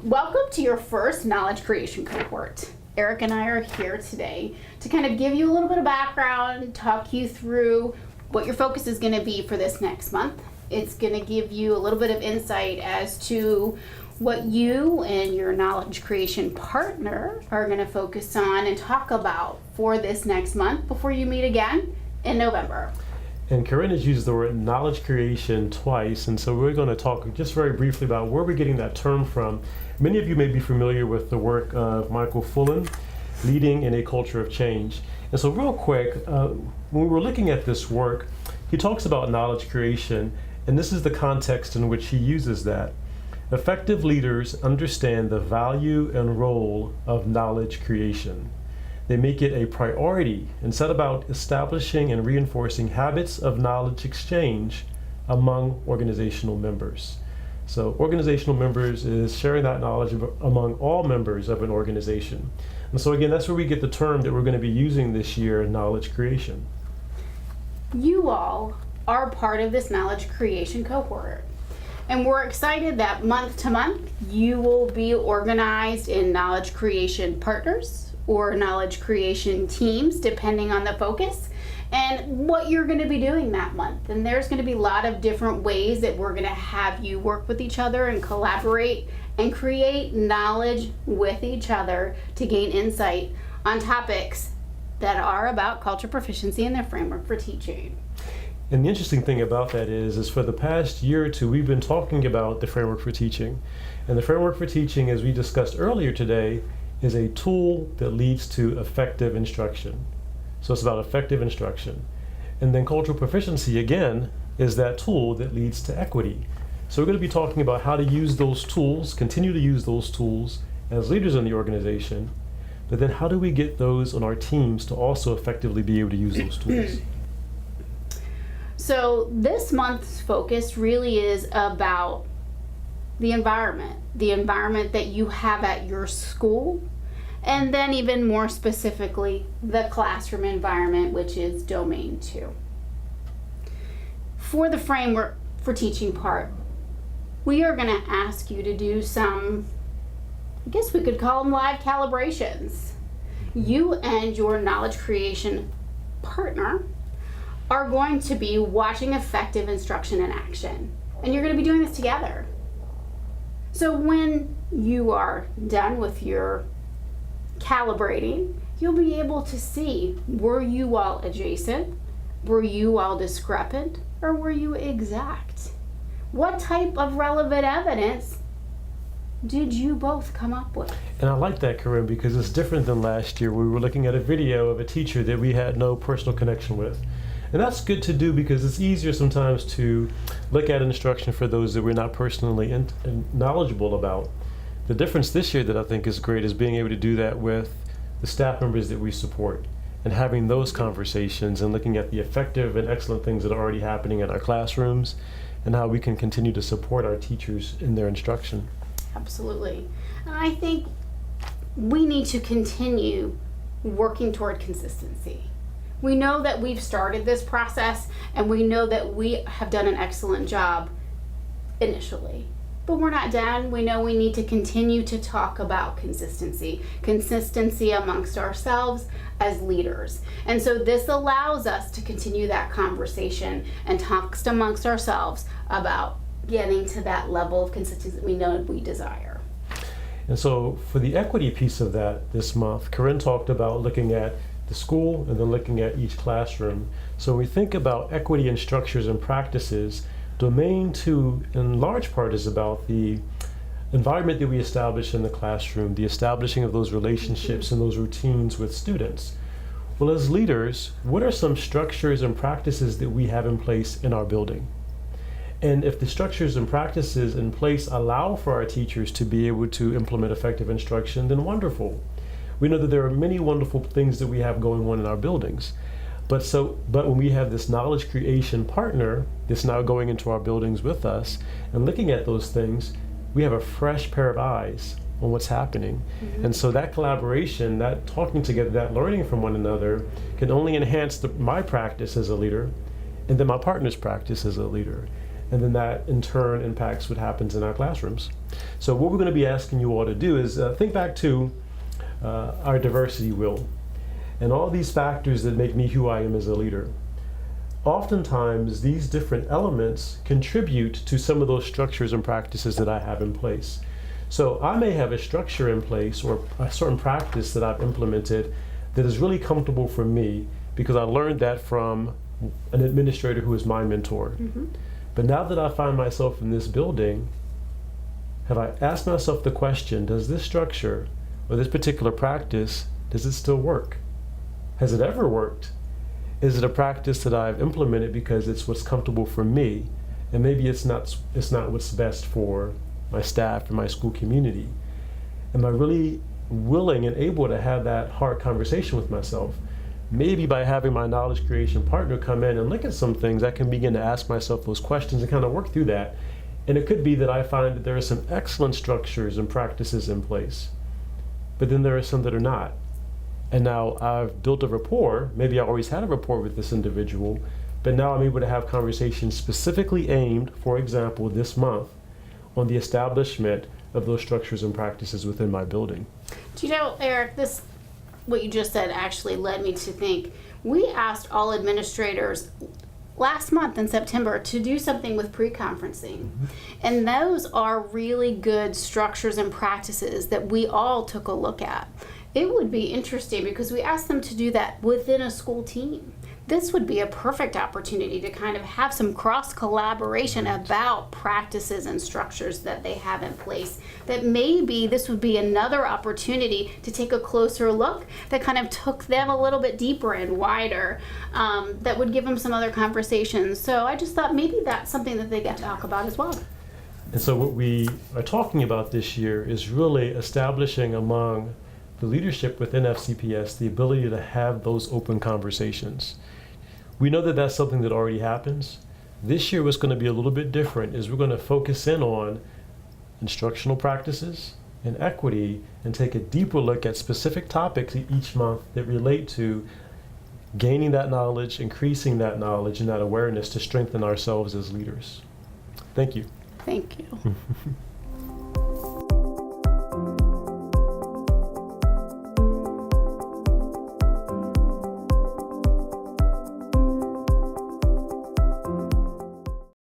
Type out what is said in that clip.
Welcome to your first knowledge creation cohort. Eric and I are here today to kind of give you a little bit of background, talk you through what your focus is going to be for this next month. It's going to give you a little bit of insight as to what you and your knowledge creation partner are going to focus on and talk about for this next month before you meet again in November. And Corinne has used the word knowledge creation twice, and so we're going to talk just very briefly about where we're getting that term from. Many of you may be familiar with the work of Michael Fullan, Leading in a Culture of Change. And so real quick, when we were looking at this work, he talks about knowledge creation, and this is the context in which he uses that. Effective leaders understand the value and role of knowledge creation. They make it a priority and set about establishing and reinforcing habits of knowledge exchange among organizational members. So organizational members is sharing that knowledge among all members of an organization. And so again, that's where we get the term that we're going to be using this year, knowledge creation. You all are part of this knowledge creation cohort. And we're excited that month to month you will be organized in knowledge creation partners or knowledge creation teams, depending on the focus and what you're going to be doing that month. And there's going to be a lot of different ways that we're going to have you work with each other and collaborate and create knowledge with each other to gain insight on topics that are about culture proficiency and their framework for teaching. And the interesting thing about that is for the past year or two, we've been talking about the framework for teaching. And the framework for teaching, as we discussed earlier today, is a tool that leads to effective instruction. So it's about effective instruction. And then cultural proficiency, again, is that tool that leads to equity. So we're going to be talking about how to use those tools, continue to use those tools as leaders in the organization, but then how do we get those on our teams to also effectively be able to use those tools? So this month's focus really is about the environment that you have at your school, and then even more specifically, the classroom environment, which is domain 2. For the framework for teaching part, we are going to ask you to do some, I guess we could call them live calibrations. You and your knowledge creation partner are going to be watching effective instruction in action, and you're going to be doing this together. So when you are done with your calibrating, you'll be able to see, were you all adjacent, were you all discrepant, or were you exact? What type of relevant evidence did you both come up with? And I like that, Corinne, because it's different than last year. We were looking at a video of a teacher that we had no personal connection with. And that's good to do because it's easier sometimes to look at instruction for those that we're not personally knowledgeable about. The difference this year that I think is great is being able to do that with the staff members that we support and having those conversations and looking at the effective and excellent things that are already happening in our classrooms and how we can continue to support our teachers in their instruction. Absolutely. And I think we need to continue working toward consistency. We know that we've started this process and we know that we have done an excellent job initially, but we're not done. We know we need to continue to talk about consistency amongst ourselves as leaders. And so this allows us to continue that conversation and talk amongst ourselves about getting to that level of consistency that we know we desire. And so for the equity piece of that this month, Corinne talked about looking at the school and then looking at each classroom. So when we think about equity in structures and practices, domain 2 in large part is about the environment that we establish in the classroom, the establishing of those relationships and those routines with students. Well, as leaders, what are some structures and practices that we have in place in our building? And if the structures and practices in place allow for our teachers to be able to implement effective instruction, then wonderful. We know that there are many wonderful things that we have going on in our buildings. But when we have this knowledge creation partner that's now going into our buildings with us and looking at those things, we have a fresh pair of eyes on what's happening. Mm-hmm. And so that collaboration, that talking together, that learning from one another can only enhance my practice as a leader and then my partner's practice as a leader. And then that in turn impacts what happens in our classrooms. So what we're going to be asking you all to do is think back to our diversity wheel and all these factors that make me who I am as a leader. Oftentimes, these different elements contribute to some of those structures and practices that I have in place. So I may have a structure in place or a certain practice that I've implemented that is really comfortable for me because I learned that from an administrator who is my mentor. Mm-hmm. But now that I find myself in this building, have I asked myself the question, does this structure or this particular practice, does it still work? Has it ever worked? Is it a practice that I've implemented because it's what's comfortable for me, and maybe it's not what's best for my staff and my school community? Am I really willing and able to have that hard conversation with myself? Maybe by having my knowledge creation partner come in and look at some things, I can begin to ask myself those questions and kind of work through that. And it could be that I find that there are some excellent structures and practices in place, but then there are some that are not. And now I've built a rapport, maybe I always had a rapport with this individual, but now I'm able to have conversations specifically aimed, for example, this month, on the establishment of those structures and practices within my building. Do you know, Eric, what you just said actually led me to think, we asked all administrators last month in September to do something with pre-conferencing. Mm-hmm. And those are really good structures and practices that we all took a look at. It would be interesting because we asked them to do that within a school team. This would be a perfect opportunity to kind of have some cross collaboration about practices and structures that they have in place. That maybe this would be another opportunity to take a closer look that kind of took them a little bit deeper and wider, that would give them some other conversations. So I just thought maybe that's something that they get to talk about as well. And so what we are talking about this year is really establishing among the leadership within FCPS the ability to have those open conversations. We know that that's something that already happens. This year what's going to be a little bit different is we're going to focus in on instructional practices and equity and take a deeper look at specific topics each month that relate to gaining that knowledge, increasing that knowledge and that awareness to strengthen ourselves as leaders. Thank you. Thank you.